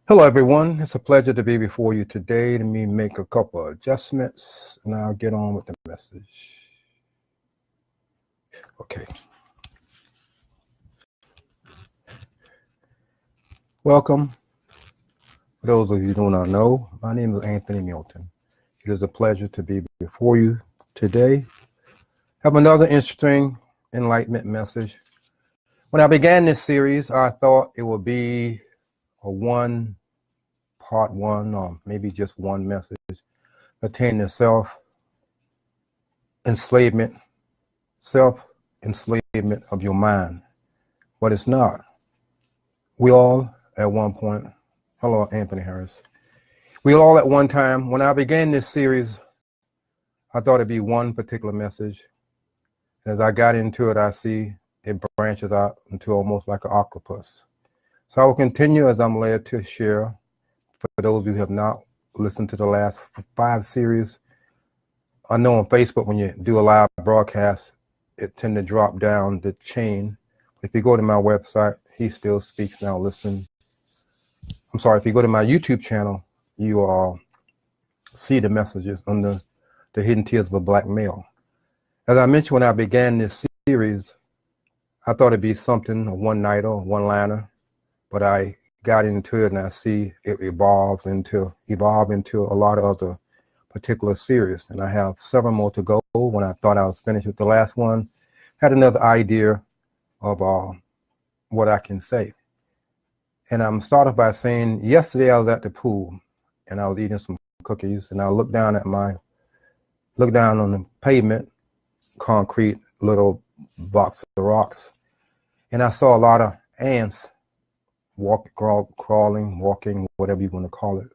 Hello, everyone. It's a pleasure to be before you today. Let me make a couple of adjustments, and I'll get on with the message. Okay. Welcome. For those of you who do not know, my name is Anthony Milton. It is a pleasure to be before you today. Have another interesting enlightenment message. When I began this series, I thought it would be a part one, or maybe just one message pertaining to self-enslavement of your mind, but it's not. We all at one point, hello, Anthony Harris. We all at one time, when I began this series, I thought it'd be one particular message. As I got into it, I see it branches out into almost like an octopus. So I will continue as I'm led to share. For those who have not listened to the last 5 series, I know on Facebook when you do a live broadcast, it tends to drop down the chain. If you go to my website, He Still Speaks Now, listen. I'm sorry, if you go to my YouTube channel, you see the messages on the Hidden Tears of a Black Male. As I mentioned when I began this series, I thought it'd be something, a one-nighter, one-liner, but I got into it and I see it evolve into a lot of other particular series. And I have several more to go. When I thought I was finished with the last one, had another idea of what I can say. And I'm started by saying, yesterday I was at the pool and I was eating some cookies, and I looked down on the pavement, concrete little box of rocks, and I saw a lot of ants crawling, walking, whatever you want to call it,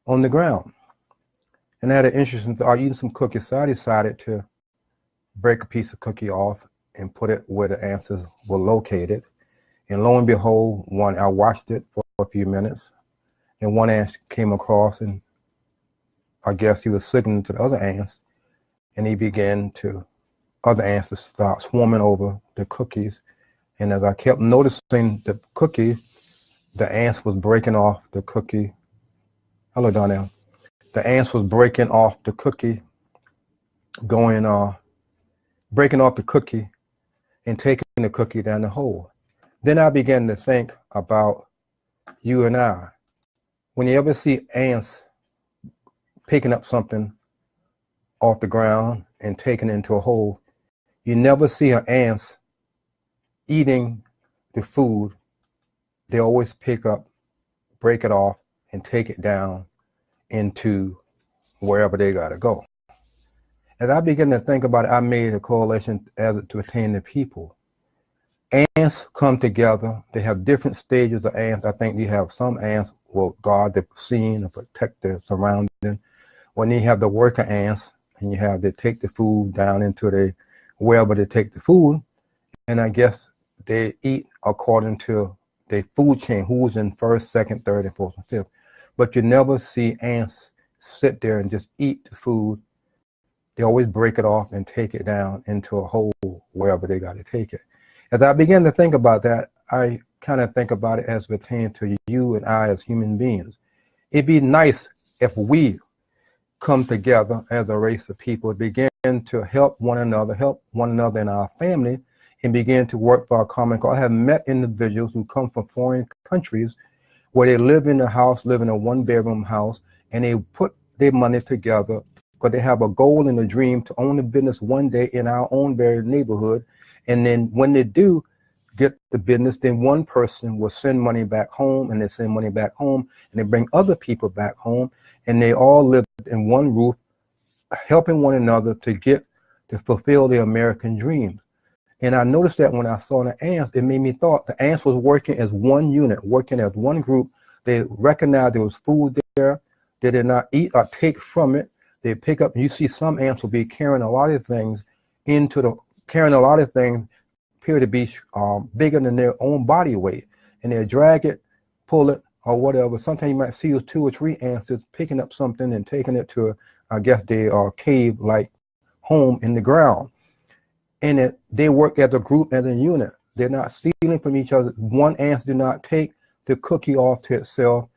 on the ground. And I had an interesting thought, eating some cookies, so I decided to break a piece of cookie off and put it where the ants were located. And lo and behold, I watched it for a few minutes, and one ant came across, and I guess he was signaling to the other ants, and other ants to start swarming over the cookies. And as I kept noticing the cookie, the ants was breaking off the cookie. Hello, Donnell. The ants was breaking off the cookie, breaking off the cookie and taking the cookie down the hole. Then I began to think about you and I. When you ever see ants picking up something off the ground and taking it into a hole, you never see ants eating the food. They always pick up, break it off, and take it down into wherever they gotta go. As I began to think about it, I made a correlation as it pertains to people. Ants come together. They have different stages of ants. I think you have some ants will guard the scene or protect the surrounding. When you have the worker ants, and they take the food down into wherever they take the food, and I guess they eat according to their food chain, who's in first, second, third, and fourth, and fifth. But you never see ants sit there and just eat the food. They always break it off and take it down into a hole wherever they got to take it. As I began to think about that, I kind of think about it as pertaining to you and I as human beings. It'd be nice if we come together as a race of people, begin to help one another in our family, and begin to work for our common cause. I have met individuals who come from foreign countries where they live in a house, live in a one-bedroom house, and they put their money together because they have a goal and a dream to own a business one day in our own very neighborhood. And then when they do get the business, then one person will send money back home, and they send money back home, and they bring other people back home, and they all live in one roof, helping one another to fulfill their American dreams. And I noticed that when I saw the ants, it made me thought the ants was working as one unit, working as one group. They recognized there was food there. They did not eat or take from it. They pick up, and you see some ants will be carrying a lot of things appear to be bigger than their own body weight. And they'll drag it, pull it, or whatever. Sometimes you might see 2 or 3 ants just picking up something and taking it to, I guess, their cave-like home in the ground. And they work as a group, as a unit. They're not stealing from each other. One ant do not take the cookie off to itself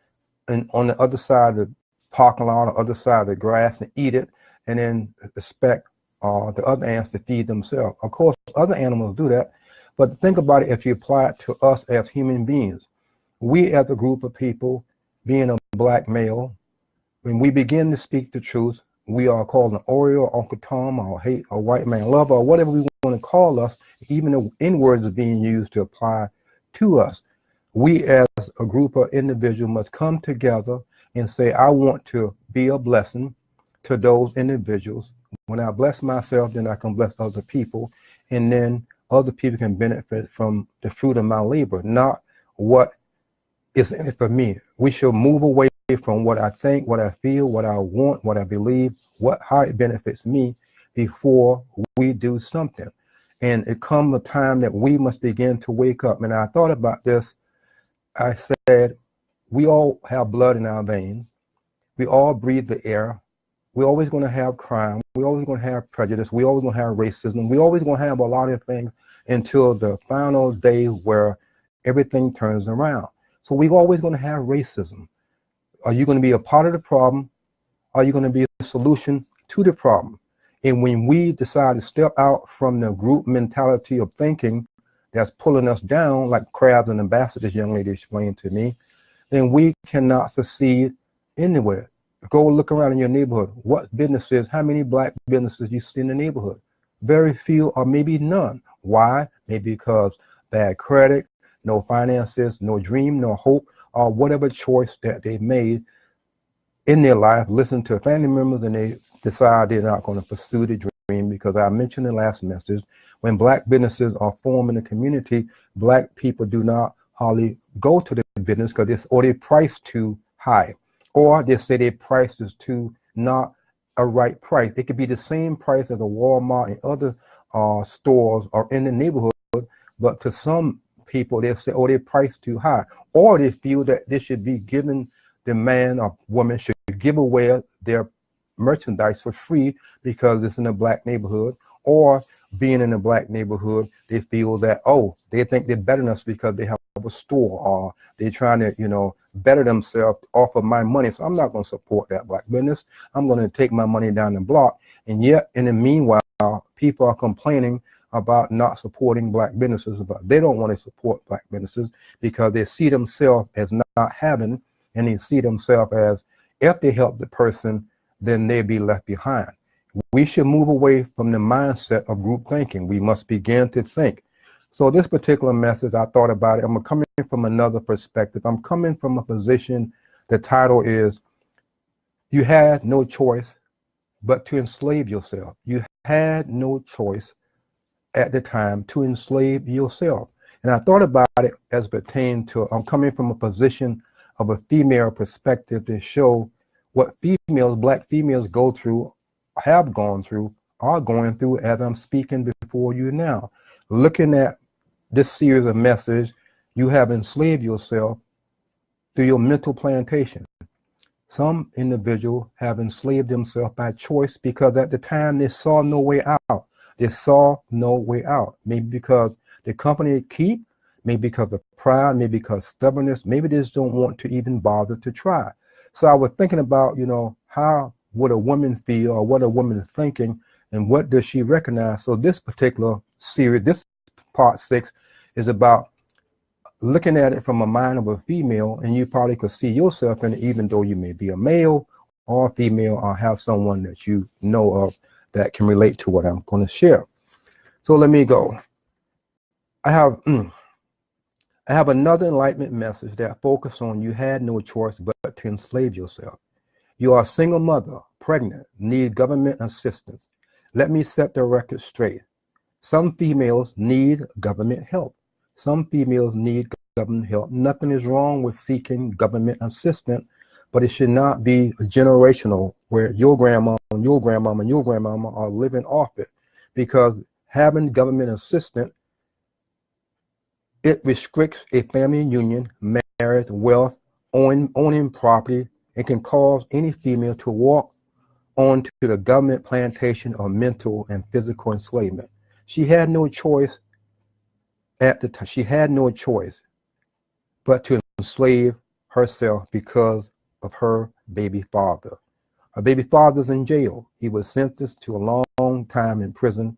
on the other side of the parking lot, or other side of the grass, and eat it, and then expect the other ants to feed themselves. Of course, other animals do that, but think about it if you apply it to us as human beings. We as a group of people, being a black male, when we begin to speak the truth, we are called an Oreo, Uncle Tom, or hate, or white man lover, or whatever we want to call us. Even the N-words are being used to apply to us. We as a group of individuals must come together and say, I want to be a blessing to those individuals. When I bless myself, then I can bless other people, and then other people can benefit from the fruit of my labor, not what is in it for me. We should move away from what I think, what I feel, what I want, what I believe, how it benefits me before we do something. And it comes a time that we must begin to wake up. And I thought about this. I said, we all have blood in our veins. We all breathe the air. We're always going to have crime. We're always going to have prejudice. We're always going to have racism. We're always going to have a lot of things until the final day where everything turns around. So we're always going to have racism. Are you going to be a part of the problem? Are you going to be a solution to the problem? And when we decide to step out from the group mentality of thinking that's pulling us down, like crabs and ambassadors, this young lady explained to me, then we cannot succeed anywhere. Go look around in your neighborhood. What businesses, how many black businesses you see in the neighborhood? Very few, or maybe none. Why? Maybe because bad credit, no finances, no dream, no hope, or whatever choice that they made in their life, listen to family members, and they decide they're not going to pursue the dream. Because I mentioned in the last message, when black businesses are formed in the community, black people do not hardly go to the business because they're priced too high, or they say their price is too not a right price. It could be the same price as a Walmart and other stores or in the neighborhood, but to some people they say, oh, they're priced too high, or they feel that they should be given, the man or woman should give away their merchandise for free because it's in a black neighborhood, or being in a black neighborhood, they feel that, oh, they think they're better than us because they have a store, or they're trying to, better themselves off of my money. So I'm not going to support that black business. I'm going to take my money down the block. And yet, in the meanwhile, people are complaining about not supporting black businesses, but they don't want to support black businesses because they see themselves as not having, and they see themselves as, if they help the person, then they'll be left behind. We should move away from the mindset of group thinking. We must begin to think. So this particular message, I thought about it. I'm coming from another perspective. I'm coming from a position, the title is, you had no choice but to enslave yourself. You had no choice at the time to enslave yourself. And I thought about it as pertained to, I'm coming from a position of a female perspective to show what females, black females go through, have gone through, are going through as I'm speaking before you now. Looking at this series of messages, you have enslaved yourself through your mental plantation. Some individuals have enslaved themselves by choice because at the time they saw no way out. They saw no way out. Maybe because the company they keep, maybe because of pride, maybe because of stubbornness, maybe they just don't want to even bother to try. So I was thinking about, how would a woman feel, or what a woman is thinking, and what does she recognize? So this particular series, this part 6, is about looking at it from a mind of a female, and you probably could see yourself in it, even though you may be a male or a female, or have someone that you know of that can relate to what I'm going to share. So let me go. I have another enlightenment message that focuses on, you had no choice but to enslave yourself. You are a single mother, pregnant, need government assistance. Let me set the record straight. Some females need government help. Some females need government help. Nothing is wrong with seeking government assistance, but it should not be generational where your grandma and your grandmama and your grandmama are living off it. Because having government assistance, it restricts a family union, marriage, wealth, owning property. It can cause any female to walk onto the government plantation of mental and physical enslavement. She had no choice at the time. She had no choice but to enslave herself because of her baby father. Her baby father's in jail. He was sentenced to a long time in prison.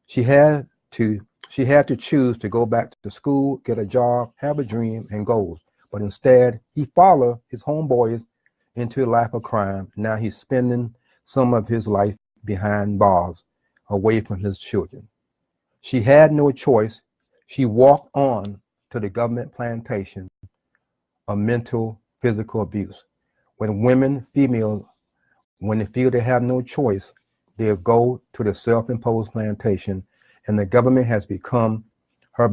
She had to choose to go back to school, get a job, have a dream and goals. But instead, he followed his homeboys into a life of crime. Now he's spending some of his life behind bars, away from his children. She had no choice. She walked on to the government plantation of mental, physical abuse. When women, females, when they feel they have no choice, they'll go to the self-imposed plantation, and the government has become her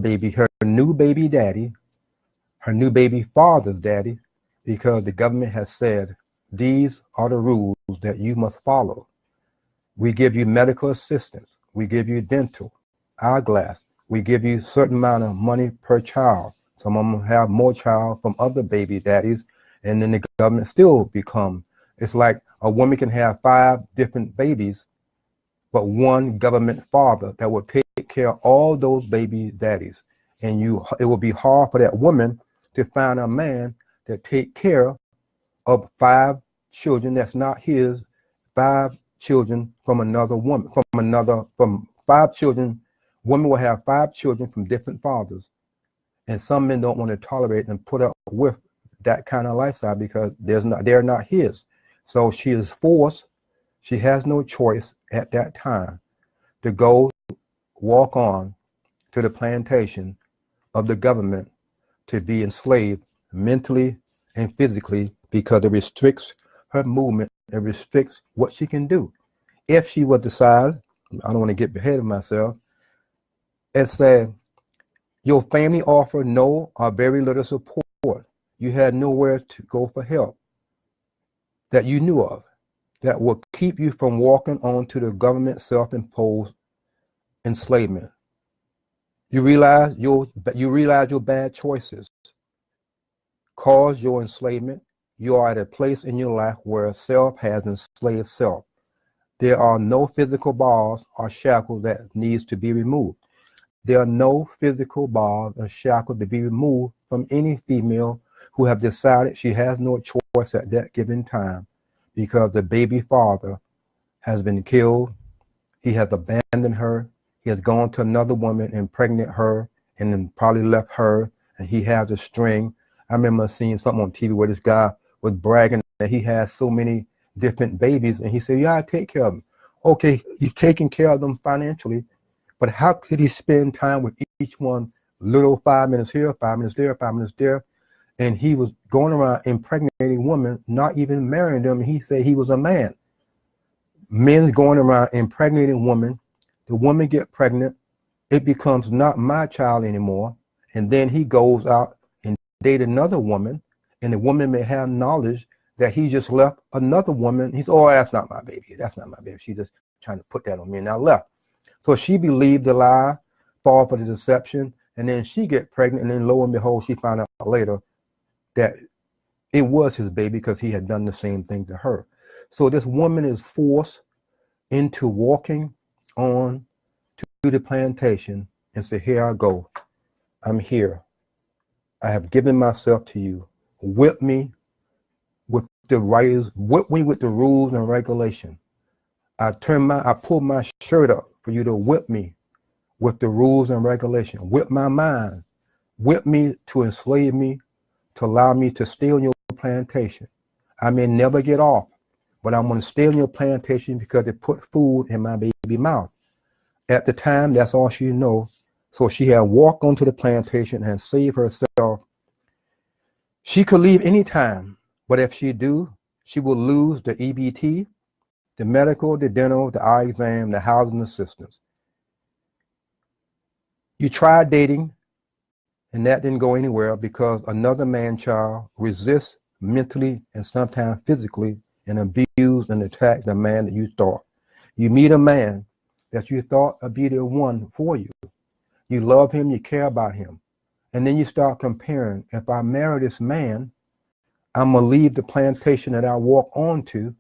new baby daddy, her new baby father's daddy, because the government has said, these are the rules that you must follow. We give you medical assistance. We give you dental, eyeglass. We give you a certain amount of money per child. Some of them have more child from other baby daddies, and then the government still become, it's like a woman can have 5 different babies, but one government father that will take care of all those baby daddies. And it will be hard for that woman to find a man that take care of 5 children that's not his, 5 children from another woman, from 5 children. Women will have 5 children from different fathers. And some men don't want to tolerate and put up with that kind of lifestyle because they're not his. So she is forced, she has no choice at that time to go walk on to the plantation of the government to be enslaved mentally and physically, because it restricts her movement, it restricts what she can do. If she would decide, I don't want to get ahead of myself, it said, your family offered no or very little support. You had nowhere to go for help that you knew of that would keep you from walking on to the government self-imposed enslavement. You realize your bad choices cause your enslavement. You are at a place in your life where self has enslaved self. There are no physical bars or shackles that needs to be removed. There are no physical bars or shackles to be removed from any female who have decided she has no choice at that given time, because the baby father has been killed. He has abandoned her. He has gone to another woman, impregnated her, and then probably left her, and he has a string. I remember seeing something on TV where this guy was bragging that he has so many different babies, and he said, yeah, I take care of them. Okay, he's taking care of them financially, but how could he spend time with each one, little 5 minutes here, 5 minutes there, 5 minutes there? And he was going around impregnating women, not even marrying them. He said he was a man. Men going around impregnating women. The woman get pregnant. It becomes not my child anymore. And then he goes out and date another woman. And the woman may have knowledge that he just left another woman. He's, oh, that's not my baby. That's not my baby. She just trying to put that on me, and I left. So she believed the lie, fall for the deception, and then she get pregnant, and then lo and behold, she found out later that it was his baby because he had done the same thing to her. So this woman is forced into walking on to the plantation and say, here I go. I'm here. I have given myself to you. Whip me with the rights, whip me with the rules and regulation. I pull my shirt up for you to whip me with the rules and regulation. Whip my mind. Whip me to enslave me, to allow me to stay on your plantation. I may never get off, but I'm going to stay on your plantation because it put food in my baby mouth. At the time, that's all she knew. So she had walked onto the plantation and saved herself. She could leave any time, but if she do, she will lose the EBT, the medical, the dental, the eye exam, the housing assistance. You tried dating, and that didn't go anywhere because another man-child resists mentally and sometimes physically and abuse and attack the man that you thought. You meet a man that you thought would be the one for you. You love him, you care about him. And then you start comparing, if I marry this man, I'm gonna leave the plantation that I walk on to,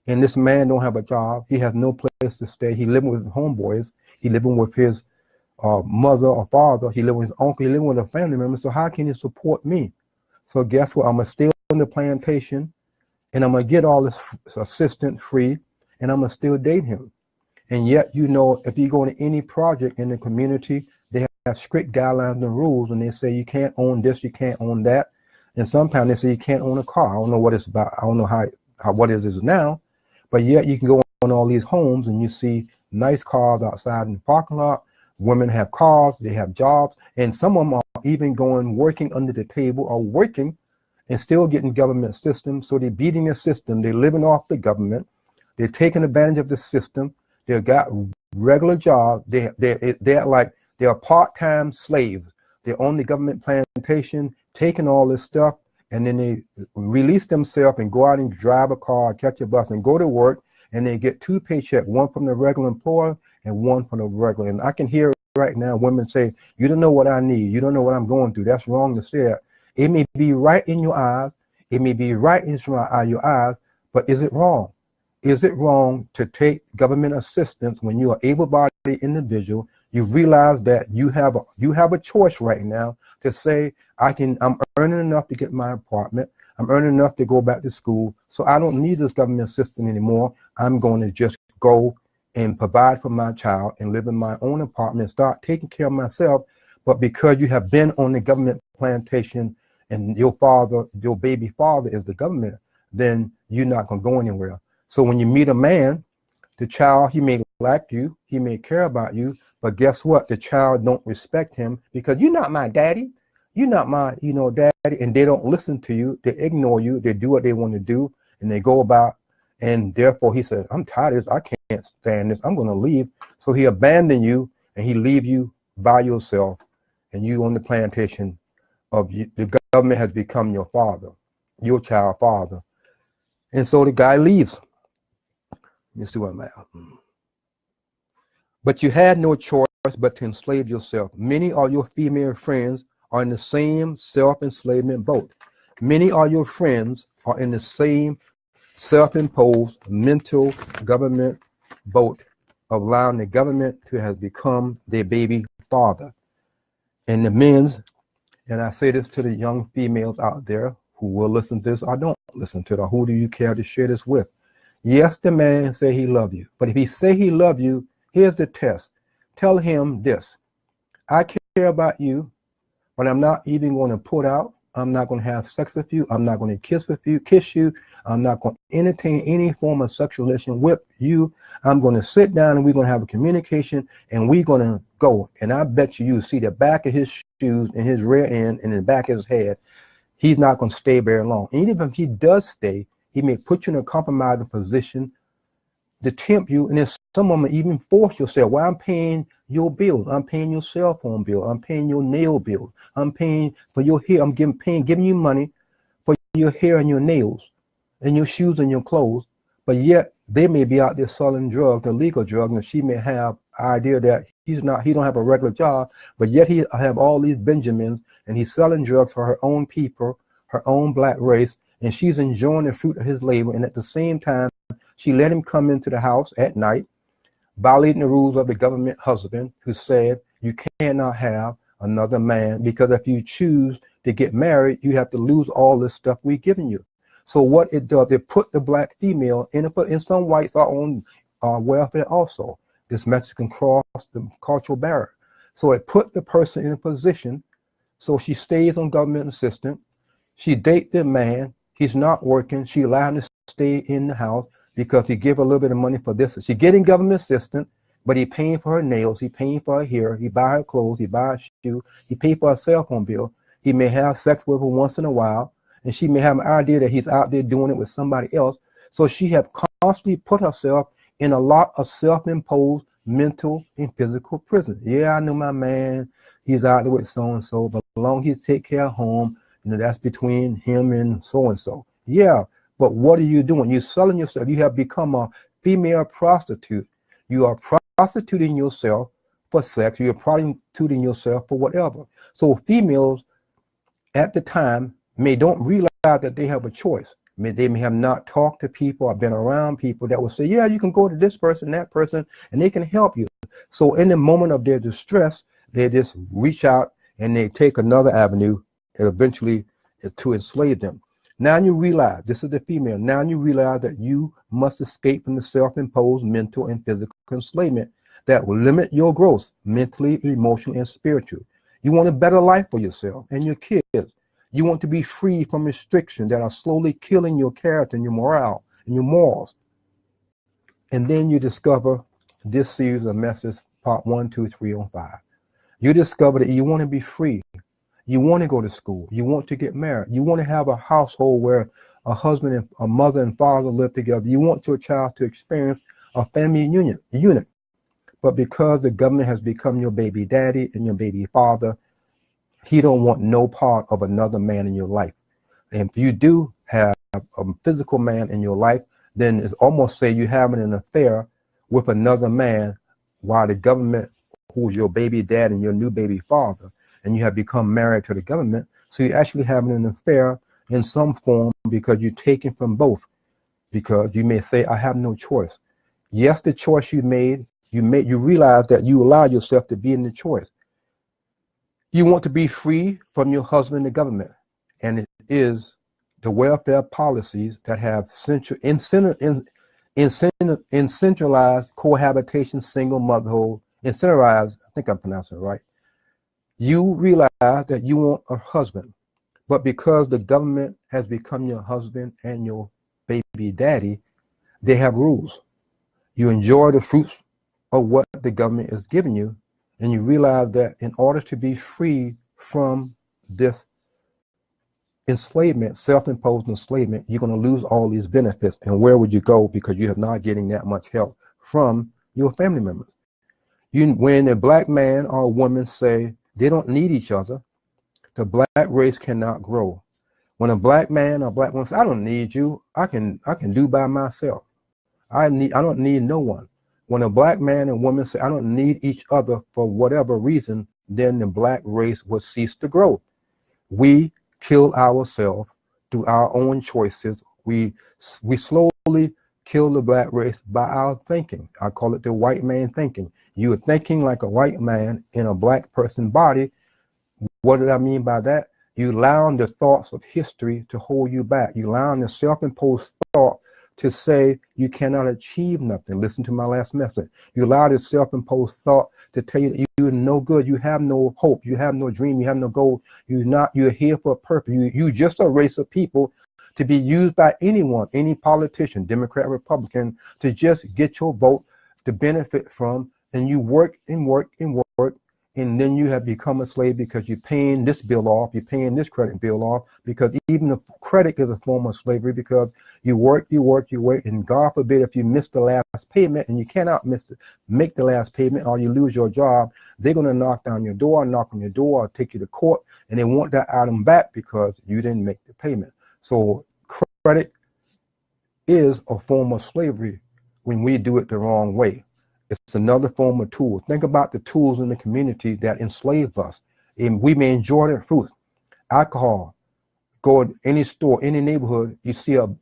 and this man don't have a job. He has no place to stay. He living with his homeboys. He living with his mother or father. He living with his uncle. He living with a family member. So how can he support me? So guess what? I'm gonna stay on the plantation. and I'm going to get all this assistance free, and I'm going to still date him. And yet, you know, if you go to any project in the community, they have strict guidelines and rules, and they say you can't own this, you can't own that. And sometimes they say you can't own a car. I don't know what it's about. I don't know how what it is now, but yet you can go on all these homes and you see nice cars outside in the parking lot. Women have cars, they have jobs, and some of them are even working under the table or working and still getting government systems. So they're beating the system. They're living off the government. They're taking advantage of the system. They've got regular jobs. They're part-time slaves. They're on the government plantation, taking all this stuff, and then they release themselves and go out and drive a car, catch a bus, and go to work, and they get 2 paychecks, one from the regular employer and one from the regular. And I can hear right now women say, you don't know what I need. You don't know what I'm going through. That's wrong to say that. It may be right in your eyes. It may be right in your eyes, but is it wrong? Is it wrong to take government assistance when you are able-bodied individual? You realize that you have a choice right now to say, I'm earning enough to get my apartment. I'm earning enough to go back to school. So I don't need this government assistance anymore. I'm going to just go and provide for my child and live in my own apartment, start taking care of myself. But because you have been on the government plantation and your baby father is the government, then you're not going to go anywhere. So when you meet a man, the child, he may like you, he may care about you, but guess what? The child don't respect him because you're not my daddy. You're not my, daddy, and they don't listen to you. They ignore you. They do what they want to do, and they go about, and therefore he says, I'm tired of this. I can't stand this. I'm going to leave. So he abandoned you, and he leave you by yourself, and you on the plantation the government has become your father, your child father. And so the guy leaves. Let's do what I'm at. But you had no choice but to enslave yourself. Many of your female friends are in the same self-enslavement boat. Many of your friends are in the same self-imposed mental government boat of allowing the government to have become their baby father. And the men's, and I say this to the young females out there who will listen to this or don't listen to it, or who do you care to share this with? Yes, the man say he love you, but if he say he love you, here's the test. Tell him this: I care about you, but I'm not even going to put out. I'm not going to have sex with you. I'm not going to kiss you. I'm not going to entertain any form of sexual relation with you. I'm going to sit down and we're going to have a communication and we're going to go. And I bet you see the back of his shoes and his rear end and the back of his head. He's not going to stay very long. And even if he does stay, he may put you in a compromising position to tempt you, and then some of them even force yourself. Well, I'm paying your bills. I'm paying your cell phone bill. I'm paying your nail bill. I'm paying for your hair. I'm giving you money for your hair and your nails and your shoes and your clothes. But yet they may be out there selling drugs, illegal drugs, and she may have idea that he don't have a regular job, but yet he have all these Benjamins and he's selling drugs for her own people, her own black race, and she's enjoying the fruit of his labor. And at the same time, she let him come into the house at night, violating the rules of the government husband who said you cannot have another man, because if you choose to get married, you have to lose all this stuff we've given you. So what it does, it put the black female in some whites are on welfare also. This Mexican cross the cultural barrier. So it put the person in a position, so she stays on government assistance. She date the man. He's not working. She allowed him to stay in the house because he give a little bit of money for this. She getting government assistance, but he paying for her nails. He paying for her hair. He buy her clothes. He buy her shoes. He pay for her cell phone bill. He may have sex with her once in a while, and she may have an idea that he's out there doing it with somebody else. So she have constantly put herself in a lot of self-imposed mental and physical prison. Yeah, I know my man. He's out there with so-and-so, but as long as he take care of home, that's between him and so-and-so. Yeah, but what are you doing? You're selling yourself. You have become a female prostitute. You are prostituting yourself for sex. You're prostituting yourself for whatever. So females at the time don't realize that they have a choice. They may have not talked to people or been around people that will say, yeah, you can go to this person, that person, and they can help you. So in the moment of their distress, they just reach out and they take another avenue and eventually to enslave them. Now you realize, this is the female, now you realize that you must escape from the self-imposed mental and physical enslavement that will limit your growth mentally, emotionally, and spiritually. You want a better life for yourself and your kids. You want to be free from restrictions that are slowly killing your character and your morale and your morals. And then you discover this series of messages, part 1, 2, 3, and 5. You discover that you want to be free. You want to go to school. You want to get married. You want to have a household where a husband and a mother and father live together. You want your child to experience a family unit. But because the government has become your baby daddy and your baby father, he don't want no part of another man in your life. And if you do have a physical man in your life, then it's almost say you're having an affair with another man while the government, who's your baby dad and your new baby father, and you have become married to the government. So you're actually having an affair in some form because you're taking from both. Because you may say, I have no choice. Yes, the choice you made, you realize that you allow yourself to be in the choice. You want to be free from your husband and the government. And it is the welfare policies that have centralized cohabitation, single motherhood, incentivized, I think I'm pronouncing it right. You realize that you want a husband, but because the government has become your husband and your baby daddy, they have rules. You enjoy the fruits of what the government is giving you, and you realize that in order to be free from this enslavement, self-imposed enslavement, you're going to lose all these benefits. And where would you go? Because you're not getting that much help from your family members. When a black man or a woman say they don't need each other, the black race cannot grow. When a black man or black woman says, I don't need you, I can do by myself. I don't need no one. When a black man and woman say, I don't need each other for whatever reason, then the black race will cease to grow. We kill ourselves through our own choices. We slowly kill the black race by our thinking. I call it the white man thinking. You are thinking like a white man in a black person's body. What did I mean by that? You allow the thoughts of history to hold you back. You allow the self-imposed thought to say you cannot achieve nothing. Listen to my last message. You allow this self-imposed thought to tell you that you're no good, you have no hope, you have no dream, you have no goal, you're here for a purpose. You just a race of people to be used by anyone, any politician, Democrat, Republican, to just get your vote to benefit from, and you work and work and work, and then you have become a slave because you're paying this bill off, you're paying this credit bill off, because even the credit is a form of slavery, because you work, and God forbid if you miss the last payment, and you cannot make the last payment, or you lose your job, they're going to knock on your door, or take you to court, and they want that item back because you didn't make the payment. So credit is a form of slavery when we do it the wrong way. It's another form of tool. Think about the tools in the community that enslave us. And we may enjoy their fruits. Alcohol. Go to any store, any neighborhood, you see an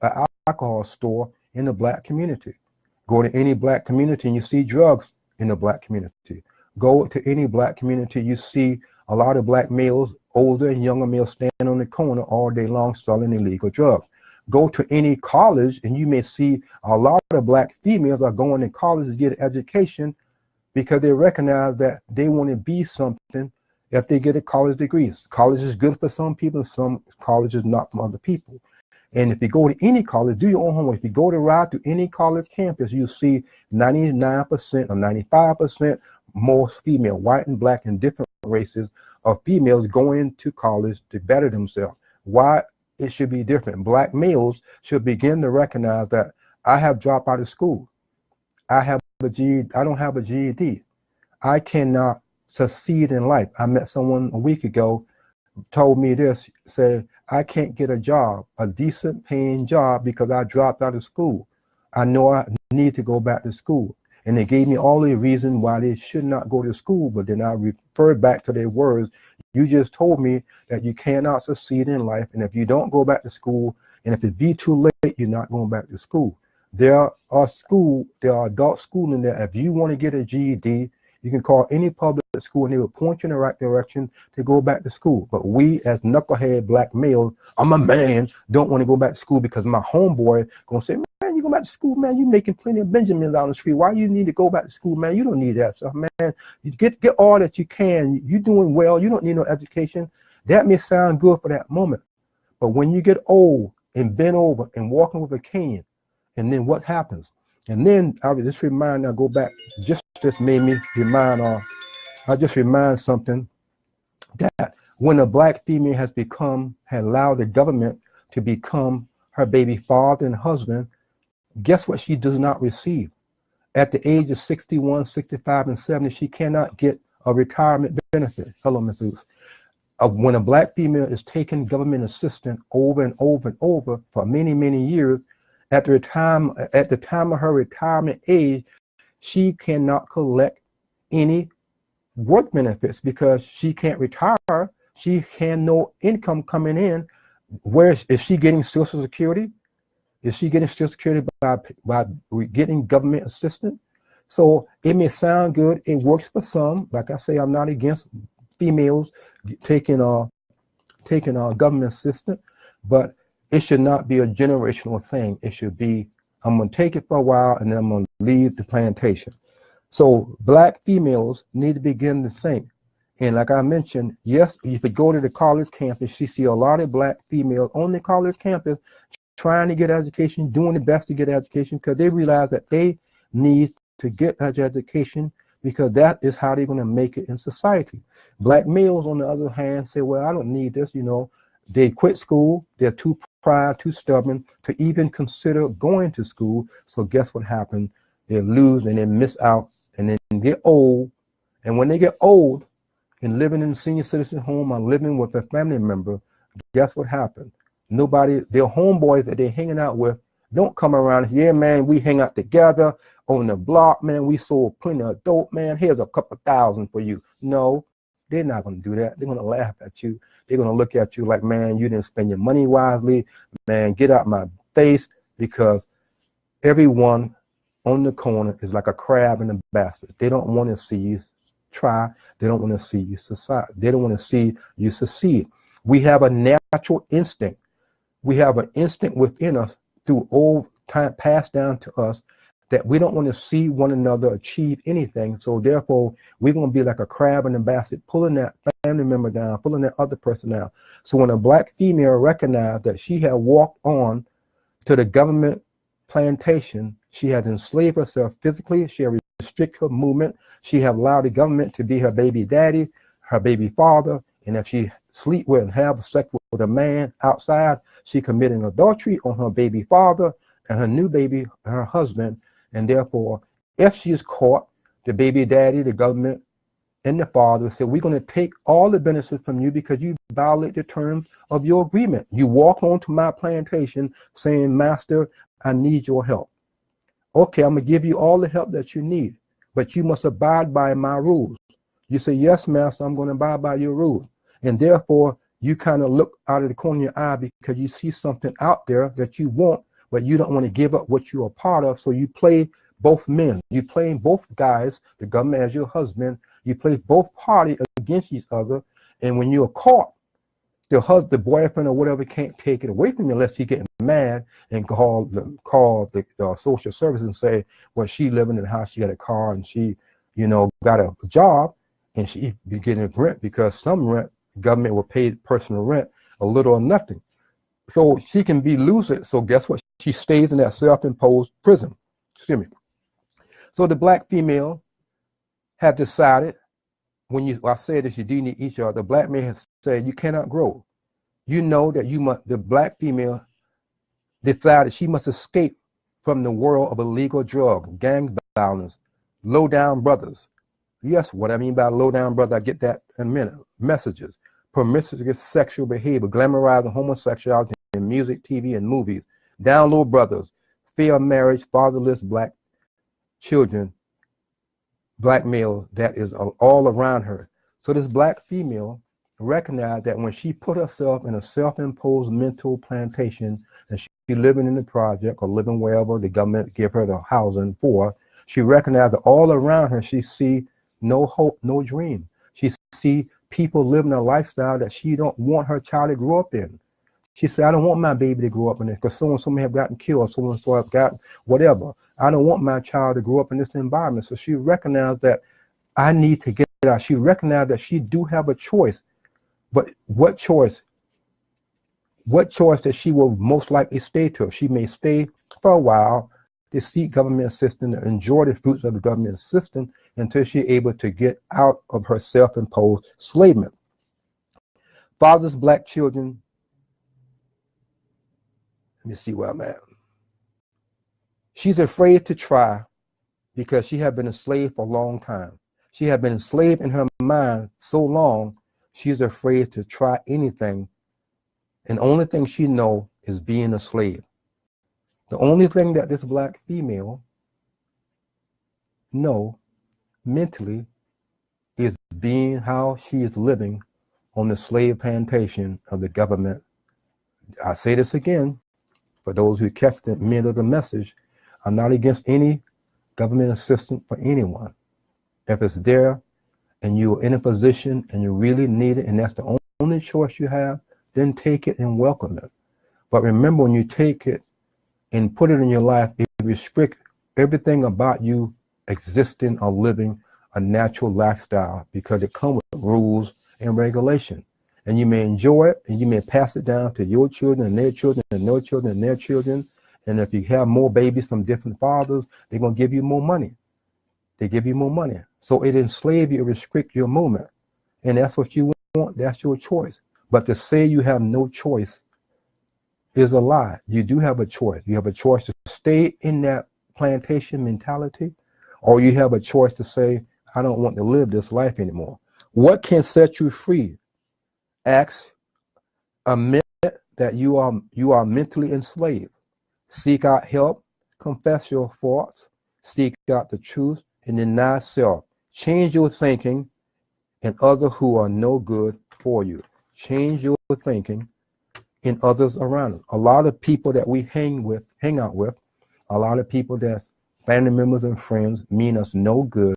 alcohol store in the black community. Go to any black community and you see drugs in the black community. Go to any black community, you see a lot of black males, older and younger males, stand on the corner all day long selling illegal drugs. Go to any college and you may see a lot of black females are going to college to get an education because they recognize that they want to be something if they get a college degree. College is good for some people, some college is not for other people. And if you go to any college, do your own homework. If you go to ride to any college campus, you see 99% or 95% more female, white and black and different races of females going to college to better themselves. Why? It should be different. Black males should begin to recognize that I have dropped out of school. I don't have a GED. I cannot succeed in life. I met someone a week ago, told me this, said, I can't get a job, a decent paying job because I dropped out of school. I know I need to go back to school. And they gave me all the reasons why they should not go to school, but then I referred back to their words. You just told me that you cannot succeed in life, and if you don't go back to school, and if it be too late, you're not going back to school. There are adult schooling there. If you want to get a GED You can call any public school and they will point you in the right direction to go back to school. But we as knucklehead black males, I'm a man, don't want to go back to school because my homeboy gonna say, man, you go back to school, man, you making plenty of Benjamins down the street. Why you need to go back to school, man? You don't need that stuff, man. You get all that you can. You doing well. You don't need no education. That may sound good for that moment. But when you get old and bent over and walking with a cane, and then what happens? And then I just remind, I go back, just made me remind, I just remind something that when a black female has allowed the government to become her baby father and husband, guess what she does not receive? At the age of 61, 65, and 70, she cannot get a retirement benefit. Hello, Ms. Oos. When a black female is taking government assistance over and over and over for many, many years, at the time of her retirement age, she cannot collect any work benefits because she can't retire. She can no income coming in. Where is she getting Social Security? Is she getting Social Security by getting government assistance? So it may sound good. It works for some. Like I say, I'm not against females taking government assistance, but it should not be a generational thing. It should be, I'm going to take it for a while and then I'm going to leave the plantation. So black females need to begin to think. And like I mentioned, yes, if you go to the college campus, you see a lot of black females on the college campus trying to get education, doing the best to get education because they realize that they need to get education because that is how they're going to make it in society. Black males, on the other hand, say, well, I don't need this, They quit school. They're too proud, too stubborn to even consider going to school. So guess what happened? They lose and they miss out and then get old. And when they get old and living in a senior citizen home or living with a family member, guess what happened? Nobody, their homeboys that they're hanging out with don't come around. Yeah, man, we hang out together on the block, man. We sold plenty of dope, man. Here's a couple thousand for you. No, they're not going to do that. They're going to laugh at you. They're going to look at you like, man, you didn't spend your money wisely. Man, get out my face, because everyone on the corner is like a crab in a basket. They don't want to see you try. They don't want to see you succeed. They don't want to see you succeed. We have a natural instinct. We have an instinct within us through old time passed down to us that we don't want to see one another achieve anything. So therefore, we're going to be like a crab in a basket, pulling that family member down, pulling that other person down. So when a black female recognized that she had walked on to the government plantation, she has enslaved herself physically, she has restricted her movement, she has allowed the government to be her baby daddy, her baby father, and if she sleep with and have sex with a man outside, she committing adultery on her baby father and her new baby, her husband. And therefore, if she is caught, the baby daddy, the government, and the father say, we're going to take all the benefits from you because you violate the terms of your agreement. You walk onto my plantation saying, master, I need your help. Okay, I'm going to give you all the help that you need, but you must abide by my rules. You say, yes, master, I'm going to abide by your rules. And therefore, you kind of look out of the corner of your eye because you see something out there that you want, but you don't want to give up what you're a part of. So you play both men. You play both guys, the government as your husband. You play both parties against each other. And when you're caught, the boyfriend or whatever can't take it away from you unless he gets mad and call the social services and say, well, she living in the house, she got a car, and she, got a job, and she be getting rent because some rent, government will pay personal rent a little or nothing. So she can be lucid. So guess what? She stays in that self-imposed prison. Excuse me. So the black female have decided, I say this, you do need each other. The black man has said you cannot grow. You know that the black female decided she must escape from the world of illegal drug, gang violence, low down brothers. Yes, what I mean by low down brother, I get that in a minute. Messages, promiscuous sexual behavior, glamorizing homosexuality in music, TV, and movies, down low brothers, fear of marriage, fatherless black children, black male that is all around her. So this black female recognized that when she put herself in a self-imposed mental plantation and she living in the project or living wherever the government give her the housing for, she recognized that all around her she see no hope, no dream. She see people living a lifestyle that she don't want her child to grow up in. She said, I don't want my baby to grow up in this because so may have gotten killed, so have gotten whatever. I don't want my child to grow up in this environment. So she recognized that I need to get out. She recognized that she do have a choice, but what choice? What choice that she will most likely stay to? She may stay for a while to seek government assistance and enjoy the fruits of the government assistance until she's able to get out of her self-imposed enslavement. Fatherless black children. Let me see where I'm at. She's afraid to try because she had been enslaved for a long time. She had been enslaved in her mind so long, she's afraid to try anything. And the only thing she knows is being a slave. The only thing that this black female know mentally is being how she is living on the slave plantation of the government. I say this again, for those who catch the meaning of the message, I'm not against any government assistance for anyone. If it's there and you're in a position and you really need it and that's the only choice you have, then take it and welcome it. But remember, when you take it and put it in your life, it restricts everything about you existing or living a natural lifestyle because it comes with rules and regulation. And you may enjoy it and you may pass it down to your children and their children and their children and their children. And if you have more babies from different fathers, they're going to give you more money. They give you more money. So it enslaves you, restrict your movement. And that's what you want. That's your choice. But to say you have no choice is a lie. You do have a choice. You have a choice to stay in that plantation mentality, or you have a choice to say, I don't want to live this life anymore. What can set you free? Acts, admit that you are mentally enslaved. Seek out help, confess your faults, seek out the truth, and deny self. Change your thinking and others who are no good for you. Change your thinking in others around us. A lot of people that we hang out with, a lot of people that's family members and friends mean us no good.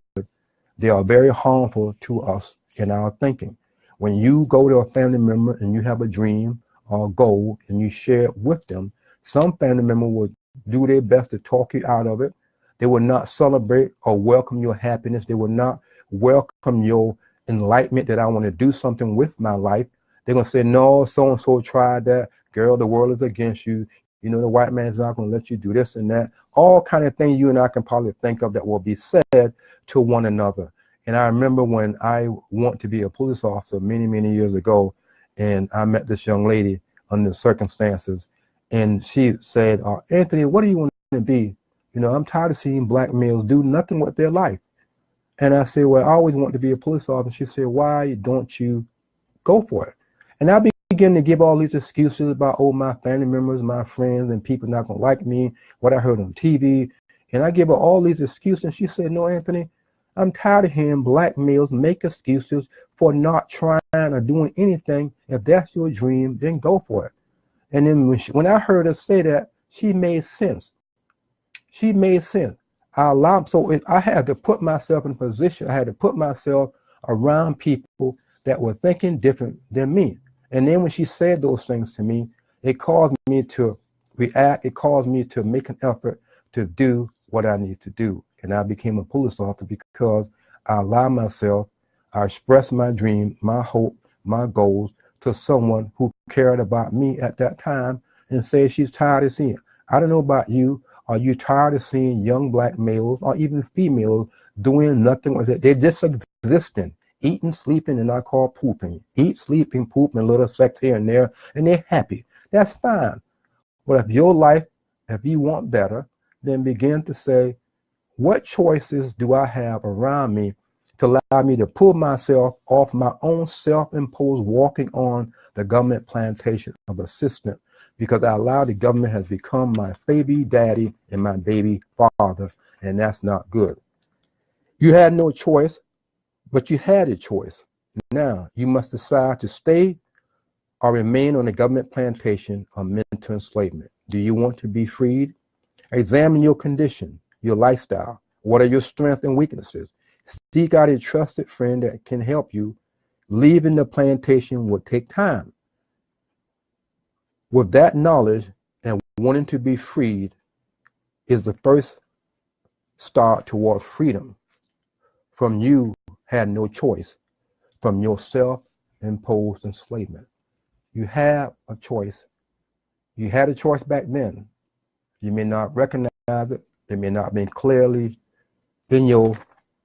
They are very harmful to us in our thinking. When you go to a family member and you have a dream or a goal and you share it with them, some family member will do their best to talk you out of it. They will not celebrate or welcome your happiness. They will not welcome your enlightenment that I want to do something with my life. They're going to say, no, so-and-so tried that. Girl, the world is against you. You know, the white man's not going to let you do this and that. All kind of things you and I can probably think of that will be said to one another. And I remember when I wanted to be a police officer many, many years ago, and I met this young lady under the circumstances, and she said, Anthony, what do you want to be? You know, I'm tired of seeing black males do nothing with their life. And I said, well, I always want to be a police officer. She said, why don't you go for it? And I began to give all these excuses about, oh, my family members, my friends, and people not going to like me, what I heard on TV. And I gave her all these excuses. And she said, no, Anthony, I'm tired of hearing black males make excuses for not trying or doing anything. If that's your dream, then go for it. And then when I heard her say that, she made sense. She made sense. So I had to put myself in a position. I had to put myself around people that were thinking different than me. And then when she said those things to me, it caused me to react. It caused me to make an effort to do what I need to do. And I became a police officer because I allowed myself, I expressed my dream, my hope, my goals to someone who cared about me at that time and said she's tired of seeing. I don't know about you. Are you tired of seeing young black males or even females doing nothing with it? They're just existing, eating, sleeping, and I call pooping. Eat, sleeping, poop, and a little sex here and there, and they're happy. That's fine. But if your life, if you want better, then begin to say, what choices do I have around me to allow me to pull myself off my own self-imposed walking on the government plantation of assistance, because I allow the government has become my baby daddy and my baby father, and that's not good. You had no choice, but you had a choice. Now you must decide to stay or remain on the government plantation of mental enslavement. Do you want to be freed? Examine your condition, your lifestyle. What are your strengths and weaknesses? Seek out a trusted friend that can help you. Leaving the plantation will take time. With that knowledge and wanting to be freed is the first start toward freedom. From you had no choice, from your self-imposed enslavement. You have a choice. You had a choice back then. You may not recognize it. It may not be clearly in your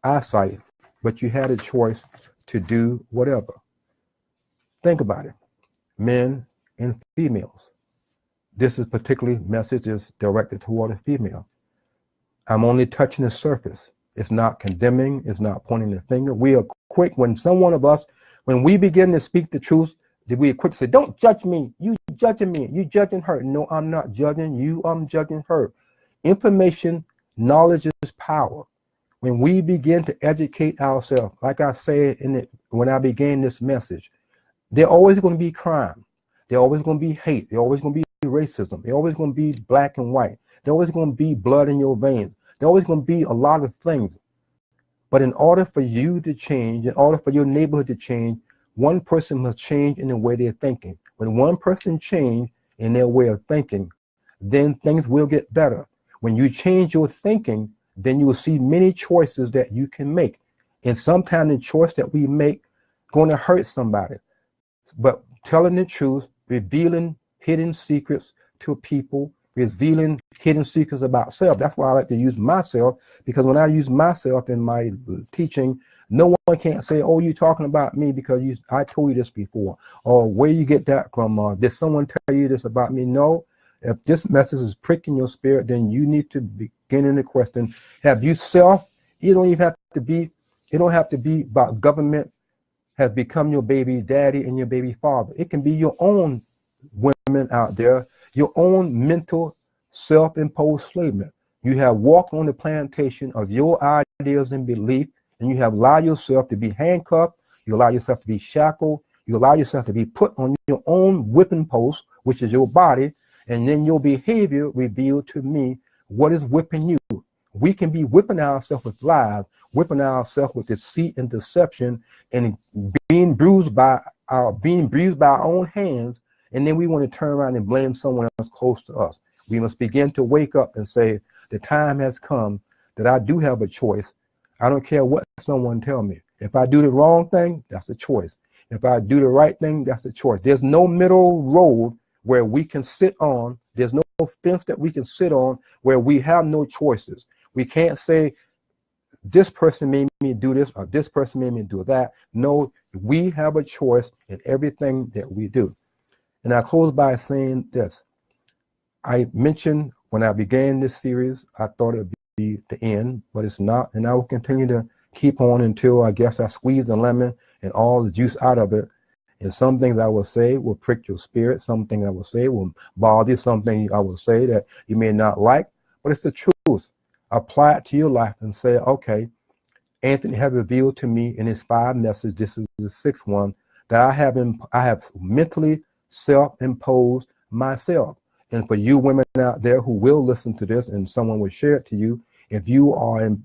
eyesight, but you had a choice to do whatever. Think about it, men and females. This is particularly message is directed toward a female. I'm only touching the surface. It's not condemning. It's not pointing the finger. We are quick when someone of us, when we begin to speak the truth, we are quick to say, don't judge me. You judging me. You judging her. No, I'm not judging you. I'm judging her. Information, knowledge is power. When we begin to educate ourselves, like I said when I began this message, there's always going to be crime. There's always going to be hate. There's always going to be racism. There's always going to be black and white. There's always going to be blood in your veins. There's always going to be a lot of things. But in order for you to change, in order for your neighborhood to change, one person must change in the way they're thinking. When one person changes in their way of thinking, then things will get better. When you change your thinking, then you will see many choices that you can make. And sometimes the choice that we make going to hurt somebody. But telling the truth, revealing hidden secrets to people, revealing hidden secrets about self. That's why I like to use myself, because when I use myself in my teaching, no one can't say, oh, you're talking about me because I told you this before, or where you get that from, did someone tell you this about me? No. If this message is pricking your spirit, then you need to begin in the question, have you self? You don't even have to be, it don't have to be about government has become your baby daddy and your baby father. It can be your own women out there, your own mental self-imposed enslavement. You have walked on the plantation of your ideas and belief, and you have allowed yourself to be handcuffed, you allow yourself to be shackled, you allow yourself to be put on your own whipping post, which is your body, and then your behavior revealed to me what is whipping you. We can be whipping ourselves with lies, whipping ourselves with deceit and deception, and being bruised by our own hands, and then we want to turn around and blame someone else close to us. We must begin to wake up and say, the time has come that I do have a choice. I don't care what someone tell me. If I do the wrong thing, that's a choice. If I do the right thing, that's a choice. There's no middle road where we can sit on. There's no fence that we can sit on where we have no choices. We can't say, this person made me do this or this person made me do that. No, we have a choice in everything that we do. And I close by saying this. I mentioned when I began this series, I thought it would be the end, but it's not. And I will continue to keep on until I guess I squeeze the lemon and all the juice out of it. And some things I will say will prick your spirit. Some things I will say will bother you. Some things I will say that you may not like, but it's the truth. Apply it to your life and say, okay, Anthony have revealed to me in his 5 messages, this is the 6th one, that I have mentally self-imposed myself. And for you women out there who will listen to this and someone will share it to you, if you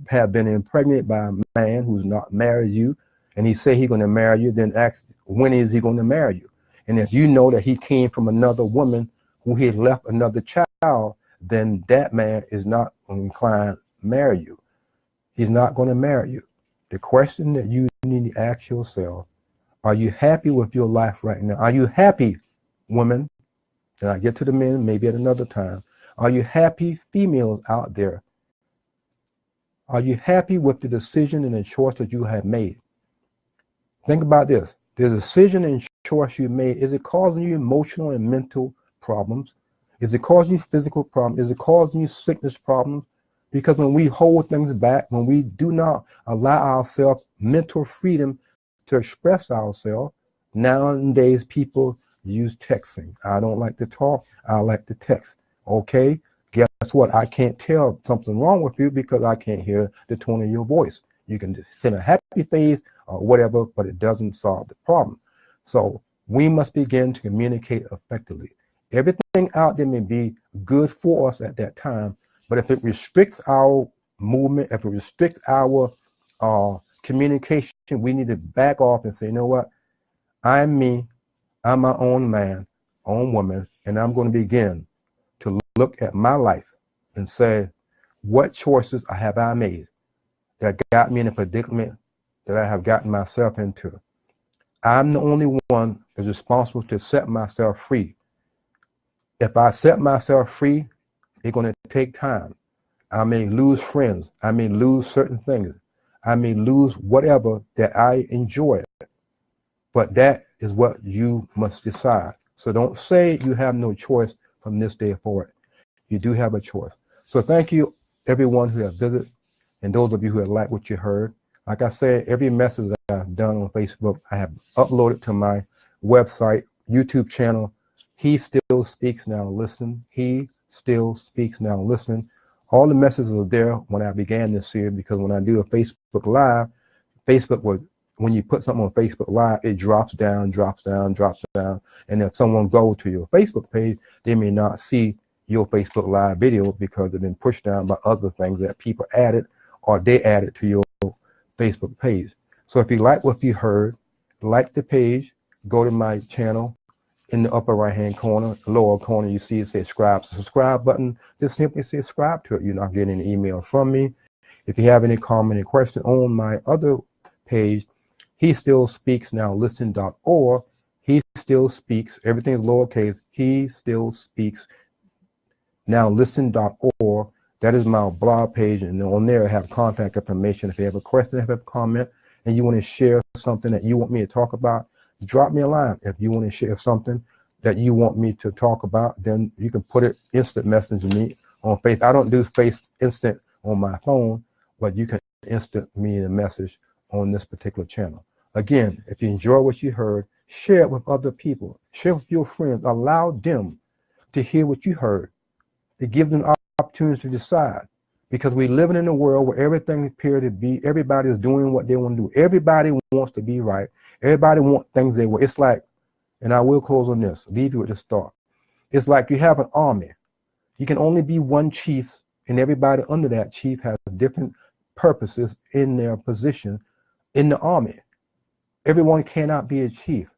have been impregnated by a man who's not married you, and he say he's going to marry you, then ask, when is he going to marry you? And if you know that he came from another woman who he had left another child, then that man is not inclined to marry you. He's not going to marry you. The question that you need to ask yourself, are you happy with your life right now? Are you happy, women? And I get to the men maybe at another time. Are you happy, females out there? Are you happy with the decision and the choice that you have made? Think about this. The decision and choice you made, is it causing you emotional and mental problems? Is it causing you physical problems? Is it causing you sickness problems? Because when we hold things back, when we do not allow ourselves mental freedom to express ourselves, nowadays people use texting. I don't like to talk, I like to text. Okay, guess what? I can't tell something wrong with you because I can't hear the tone of your voice. You can send a happy face or whatever, but it doesn't solve the problem. So we must begin to communicate effectively. Everything out there may be good for us at that time, but if it restricts our movement, if it restricts our communication, we need to back off and say, you know what? I'm me. I'm my own man, own woman, and I'm going to begin to look at my life and say, what choices have I made that got me in a predicament that I have gotten myself into? I'm the only one that's responsible to set myself free. If I set myself free, it's going to take time. I may lose friends. I may lose certain things. I may lose whatever that I enjoy. But that is what you must decide. So don't say you have no choice from this day forward. You do have a choice. So thank you, everyone who has visited, and those of you who have liked what you heard. Like I said, every message that I've done on Facebook, I have uploaded to my website, YouTube channel. He Still Speaks Now Listen. He Still Speaks Now Listen. All the messages are there when I began this series, because when I do a Facebook Live, Facebook would, when you put something on Facebook Live, it drops down, drops down, drops down. And if someone goes to your Facebook page, they may not see your Facebook Live video because they've been pushed down by other things that people added or they added to your Facebook page. So if you like what you heard, like the page, go to my channel. In the upper right hand corner, lower corner, you see it says subscribe button. Just simply subscribe to it. You're not getting an email from me. If you have any comment or question on my other page, He Still Speaks Now Listen.org. He Still Speaks, everything is lowercase, He Still Speaks Now Listen.org. That is my blog page, and on there I have contact information. If you have a question, if you have a comment, and you want to share something that you want me to talk about, drop me a line. If you want to share something that you want me to talk about, then you can put it instant message me on Facebook. I don't do face instant on my phone, but you can instant me a message on this particular channel. Again, if you enjoy what you heard, share it with other people. Share with your friends. Allow them to hear what you heard, to give them opportunities to decide. Because we're living in a world where everything appears to be, everybody is doing what they want to do. Everybody wants to be right. Everybody wants things they want. It's like, and I will close on this, leave you with this thought. It's like you have an army. You can only be one chief, and everybody under that chief has different purposes in their position in the army. Everyone cannot be a chief.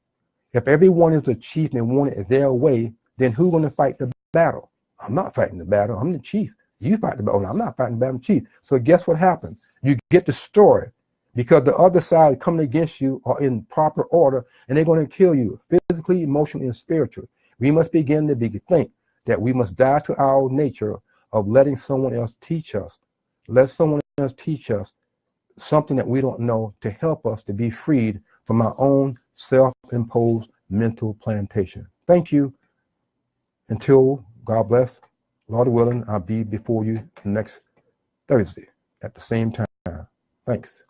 If everyone is a chief and want it their way, then who's going to fight the battle? I'm not fighting the battle. I'm the chief. You fight the battle. I'm not fighting the battle. I'm chief. So guess what happens? You get destroyed because the other side coming against you are in proper order, and they're going to kill you physically, emotionally, and spiritually. We must begin to think that we must die to our nature of letting someone else teach us. Let someone else teach us something that we don't know to help us to be freed from our own self-imposed mental plantation. Thank you. Until God bless, Lord willing, I'll be before you next Thursday at the same time. Thanks.